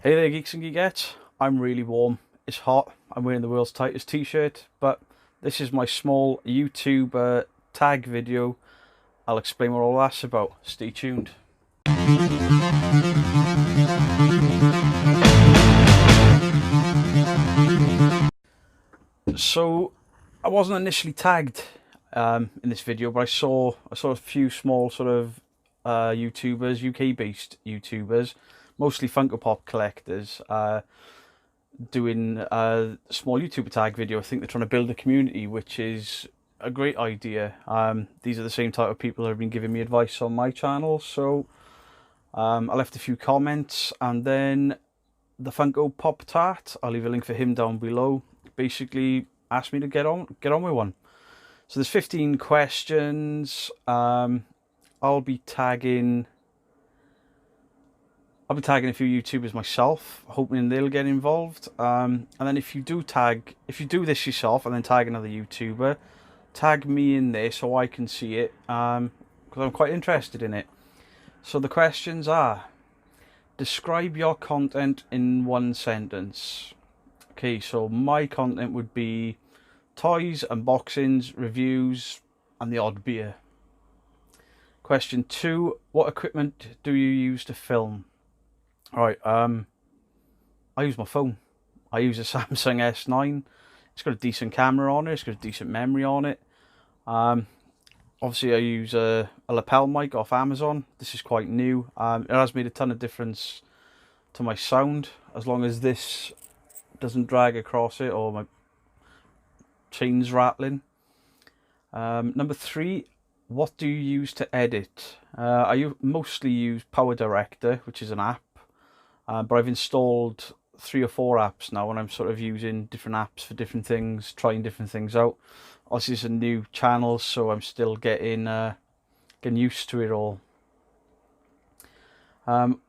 Hey there, geeks and geekettes. I'm really warm. It's hot. I'm wearing the world's tightest t-shirt, but this is my small YouTuber tag video. I'll explain what all that's about. Stay tuned. So, I wasn't initially tagged in this video, but I saw a few small sort of YouTubers, UK-based YouTubers, mostly Funko Pop collectors, doing a small YouTuber tag video. I think they're trying to build a community, which is a great idea. These are the same type of people who have been giving me advice on my channel, so I left a few comments, and then the Funko Pop Tart, I'll leave a link for him down below, basically asked me to get on with one. So there's 15 questions. I'll be tagging a few YouTubers myself, hoping they'll get involved. And then if you do this yourself and then tag another YouTuber, tag me in there so I can see it, because I'm quite interested in it. So the questions are: describe your content in one sentence. Okay, so my content would be toys, unboxings, reviews, and the odd beer. Question 2, what equipment do you use to film? Alright, I use my phone. I use a Samsung S9. It's got a decent camera on it, it's got a decent memory on it. Obviously I use a lapel mic off Amazon. This is quite new. It has made a ton of difference to my sound, as long as this doesn't drag across it or my chains rattling. Number 3, what do you use to edit? I mostly use Power Director, which is an app, but I've installed 3 or 4 apps now, and I'm sort of using different apps for different things, trying different things out. Obviously it's a new channel, so I'm still getting used to it all.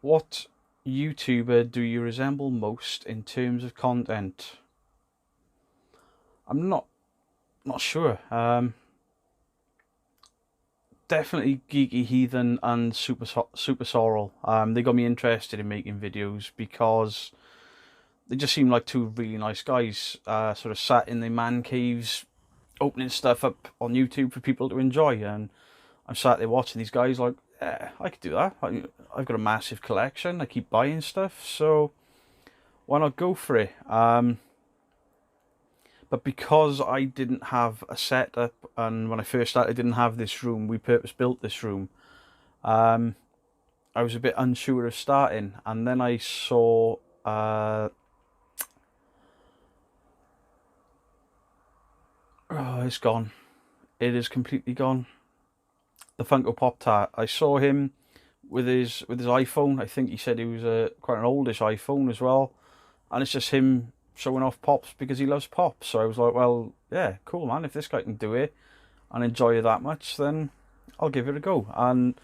What YouTuber do you resemble most in terms of content? I'm not sure. Definitely Geeky, Heathen and Super Sorrel. They got me interested in making videos because they just seem like two really nice guys, sort of sat in their man caves opening stuff up on YouTube for people to enjoy, and I'm sat there watching these guys like, yeah, I could do that. I've got a massive collection, I keep buying stuff, so why not go for it? But because I didn't have a setup, and when I first started I didn't have this room, we purpose built this room, I was a bit unsure of starting, and then I saw oh, it's gone. It is completely gone. The Funko Pop Tart. I saw him with his iPhone. I think he said he was quite an oldish iPhone as well, and it's just him showing off pops because he loves pops. So I was like, well, yeah, cool, man. If this guy can do it and enjoy it that much, then I'll give it a go. And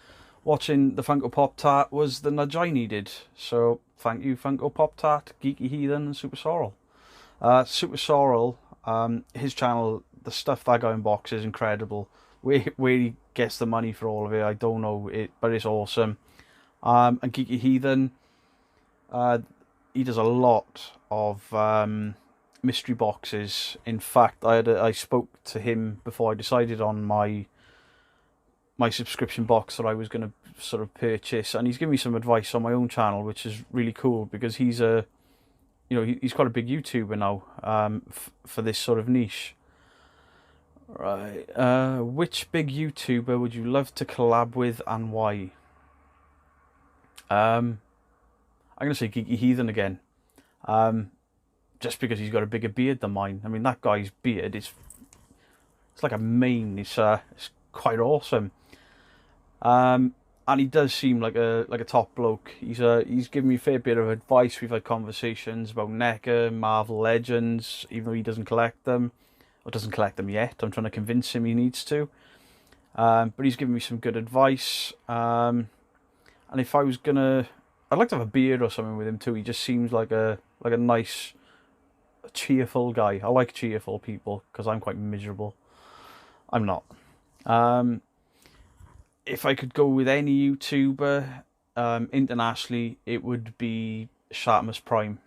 watching the Funko Pop Tart was the nudge I needed. So thank you, Funko Pop Tart, Geeky Heathen, and Super Sorrel. Super Sorrel, his channel, the stuff that guy unboxes is incredible. Where he gets the money for all of it, I don't know it, but it's awesome. And Geeky Heathen, he does a lot of mystery boxes. In fact, I spoke to him before I decided on my subscription box that I was going to sort of purchase, and he's given me some advice on my own channel, which is really cool because he's he's quite a big YouTuber now, for this sort of niche. Right, which big YouTuber would you love to collab with and why? I'm going to say Geeky Heathen again, just because he's got a bigger beard than mine. I mean, that guy's beard it's like a mane. It's quite awesome, and he does seem like a top bloke. He's given me a fair bit of advice. We've had conversations about NECA, Marvel Legends, even though he doesn't collect them, or doesn't collect them yet. I'm trying to convince him he needs to, but he's given me some good advice. And if I was gonna, I'd like to have a beard or something with him too. He just seems like a nice, cheerful guy. I like cheerful people because I'm quite miserable. I'm not. If I could go with any YouTuber internationally, it would be Shattermas Prime.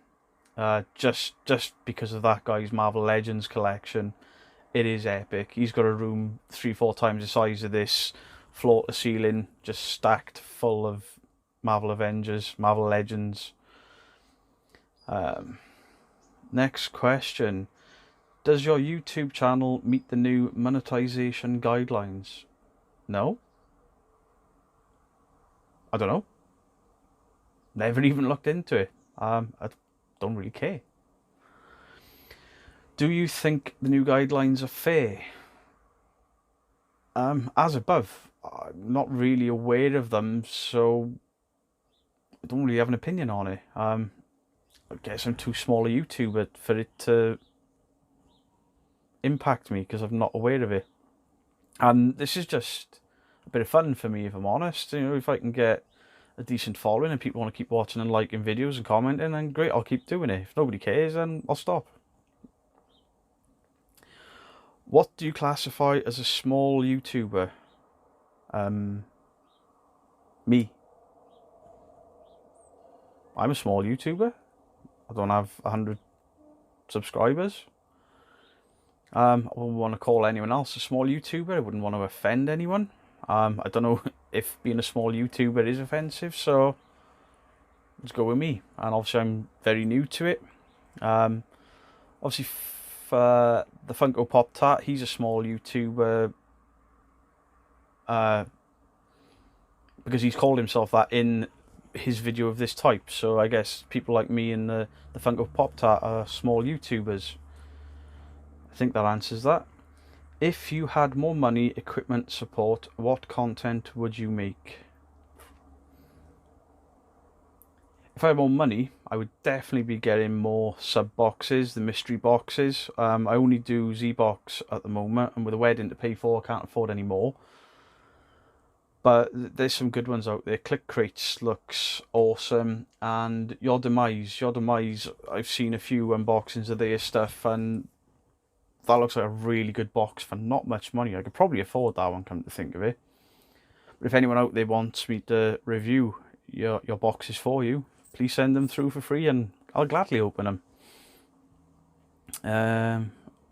Just because of that guy's Marvel Legends collection. It is epic. He's got a room 3-4 times the size of this, floor to ceiling, just stacked full of Marvel Avengers, Marvel Legends. Next question. Does your YouTube channel meet the new monetization guidelines? No. I don't know. Never even looked into it. I don't really care. Do you think the new guidelines are fair? As above, I'm not really aware of them, so I don't really have an opinion on it. I guess I'm too small a YouTuber for it to impact me because I'm not aware of it. And this is just a bit of fun for me, if I'm honest. You know, if I can get a decent following and people want to keep watching and liking videos and commenting, then great, I'll keep doing it. If nobody cares, then I'll stop. What do you classify as a small YouTuber? Me. I'm a small YouTuber. I don't have 100 subscribers. I wouldn't want to call anyone else a small YouTuber. I wouldn't want to offend anyone. I don't know if being a small YouTuber is offensive, so let's go with me. And obviously I'm very new to it. Obviously for the Funko Pop Tart, he's a small YouTuber because he's called himself that in his video of this type. So I guess people like me and the Funko Pop Tart are small YouTubers. I think that answers that. If you had more money, equipment, support, what content would you make? If I had more money, I would definitely be getting more sub boxes, the mystery boxes. I only do Z-Box at the moment, and with a wedding to pay for, I can't afford any more. But there's some good ones out there. Click Crates looks awesome, and Your Demise, I've seen a few unboxings of their stuff, and that looks like a really good box for not much money. I could probably afford that one, come to think of it. But if anyone out there wants me to review your boxes for you, please send them through for free and I'll gladly open them.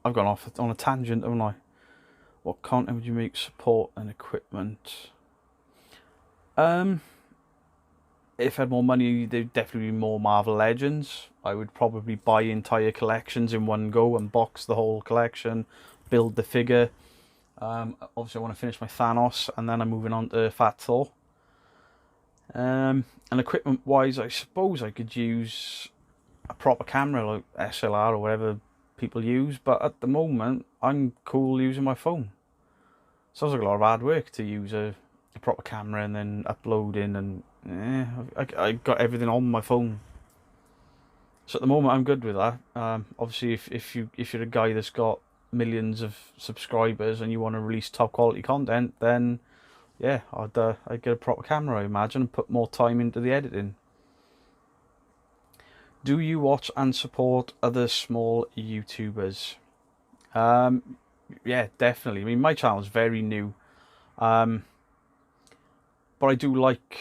I've gone off on a tangent, haven't I? What content would you make, support and equipment? If I had more money, there'd definitely be more Marvel Legends. I would probably buy entire collections in one go, unbox the whole collection, build the figure. Obviously I want to finish my Thanos and then I'm moving on to Fat Thor. And equipment wise, I suppose I could use a proper camera like SLR or whatever people use, but at the moment I'm cool using my phone. Sounds like a lot of hard work to use a proper camera and then uploading, and I got everything on my phone. So at the moment I'm good with that. Obviously if you're a guy that's got millions of subscribers and you want to release top quality content, then yeah, I'd get a proper camera, I imagine, and put more time into the editing. Do you watch and support other small YouTubers? Yeah, definitely. I mean, my channel is very new, but I do like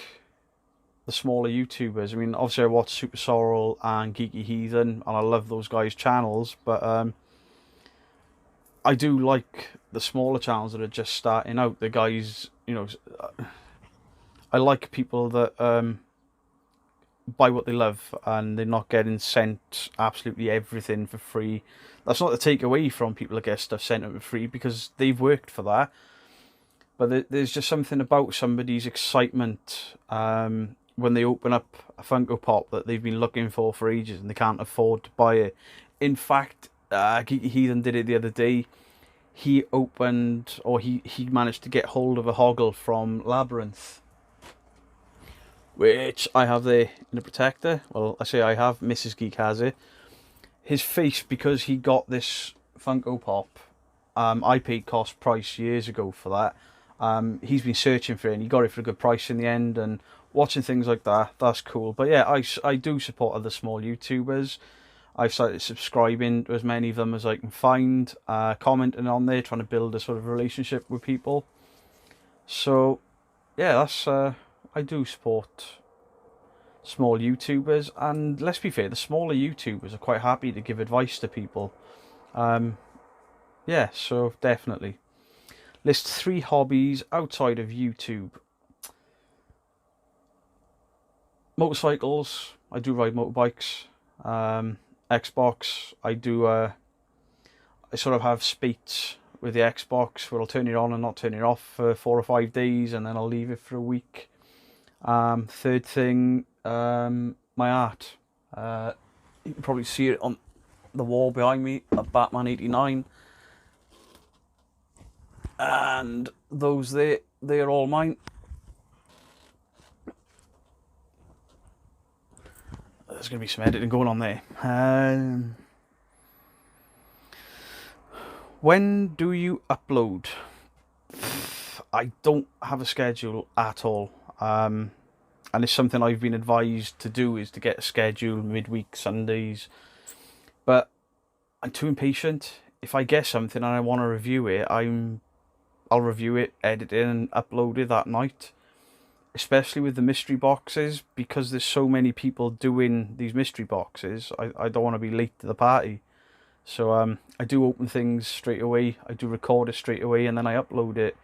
the smaller YouTubers. I mean, obviously I watch Super Sorrel and Geeky Heathen, and I love those guys' channels, but I do like the smaller channels that are just starting out. The guys, you know, I like people that buy what they love and they're not getting sent absolutely everything for free. That's not to take away from people that get stuff sent out for free, because they've worked for that. But there's just something about somebody's excitement when they open up a Funko Pop that they've been looking for ages and they can't afford to buy it. In fact, Geeky Heathen did it the other day. He opened, or he managed to get hold of a Hoggle from Labyrinth, which I have there in a protector. Well, I say I have, Mrs. Geek has it. His face, because he got this Funko Pop, I paid cost price years ago for that. He's been searching for it and he got it for a good price in the end, and watching things like that, that's cool. But yeah, I do support other small YouTubers. I've started subscribing to as many of them as I can find, commenting on there, trying to build a sort of relationship with people. So yeah, that's I do support small YouTubers, and let's be fair, the smaller YouTubers are quite happy to give advice to people. Yeah, so definitely. List 3 hobbies outside of YouTube. Motorcycles, I do ride motorbikes. Xbox, I sort of have spates with the Xbox where I'll turn it on and not turn it off for 4 or 5 days, and then I'll leave it for a week. Third thing, my art. You can probably see it on the wall behind me, a Batman 89. And those there, they're all mine. There's going to be some editing going on there. When do you upload? I don't have a schedule at all. And it's something I've been advised to do, is to get a schedule midweek Sundays. But I'm too impatient. If I get something and I want to review it, I'll review it, edit it and upload it that night. Especially with the mystery boxes, because there's so many people doing these mystery boxes, I don't want to be late to the party. So I do open things straight away, I do record it straight away, and then I upload it,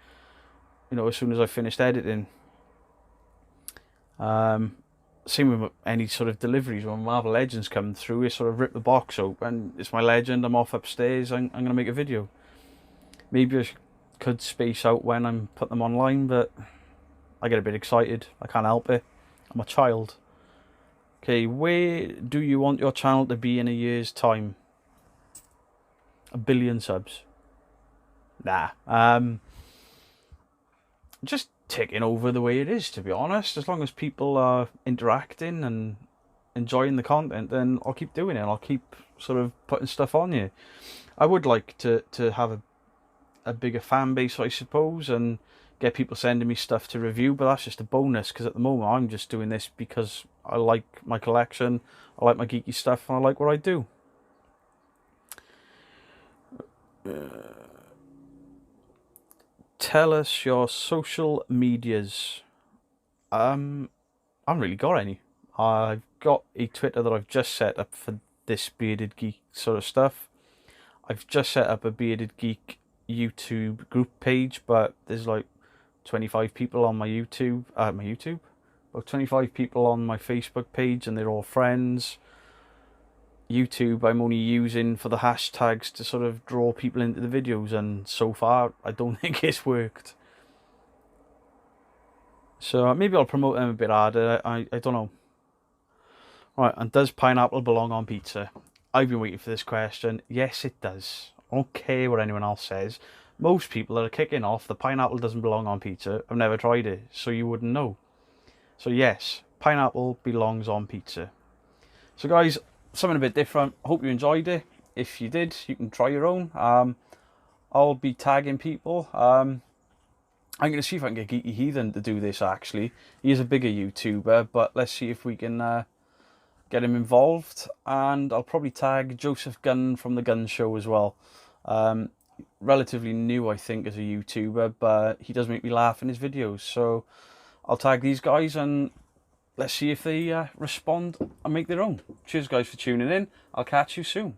you know, as soon as I've finished editing. Same with any sort of deliveries. When Marvel Legends come through, I sort of rip the box open, it's my Legend, I'm off upstairs, I'm going to make a video. Maybe I could space out when I'm putting them online, but I get a bit excited. I can't help it. I'm a child. Okay, where do you want your channel to be in a year's time? 1 billion subs. Nah. Just taking over the way it is, to be honest. As long as people are interacting and enjoying the content, then I'll keep doing it. I'll keep sort of putting stuff on you. I would like to have a bigger fan base, I suppose, and get people sending me stuff to review, but that's just a bonus, because at the moment I'm just doing this because I like my collection, I like my geeky stuff, and I like what I do. Tell us your social medias. I haven't really got any. I've got a Twitter that I've just set up for this Bearded Geek sort of stuff. I've just set up a Bearded Geek YouTube group page, but there's like 25 people on my YouTube, about 25 people on my Facebook page, and they're all friends. YouTube I'm only using for the hashtags to sort of draw people into the videos, and so far I don't think it's worked. So maybe I'll promote them a bit harder, I don't know. Right, and does pineapple belong on pizza? I've been waiting for this question. Yes, it does. I don't care what anyone else says. Most people that are kicking off, the pineapple doesn't belong on pizza, have never tried it, so you wouldn't know. So yes, pineapple belongs on pizza. So guys, something a bit different. I hope you enjoyed it. If you did, you can try your own. I'll be tagging people. I'm going to see if I can get Geeky Heathen to do this, actually. He is a bigger YouTuber, but let's see if we can get him involved. And I'll probably tag Joseph Gunn from The Gun Show as well. Relatively new, I think, as a YouTuber, but he does make me laugh in his videos. So I'll tag these guys and let's see if they respond and make their own. Cheers guys for tuning in. I'll catch you soon.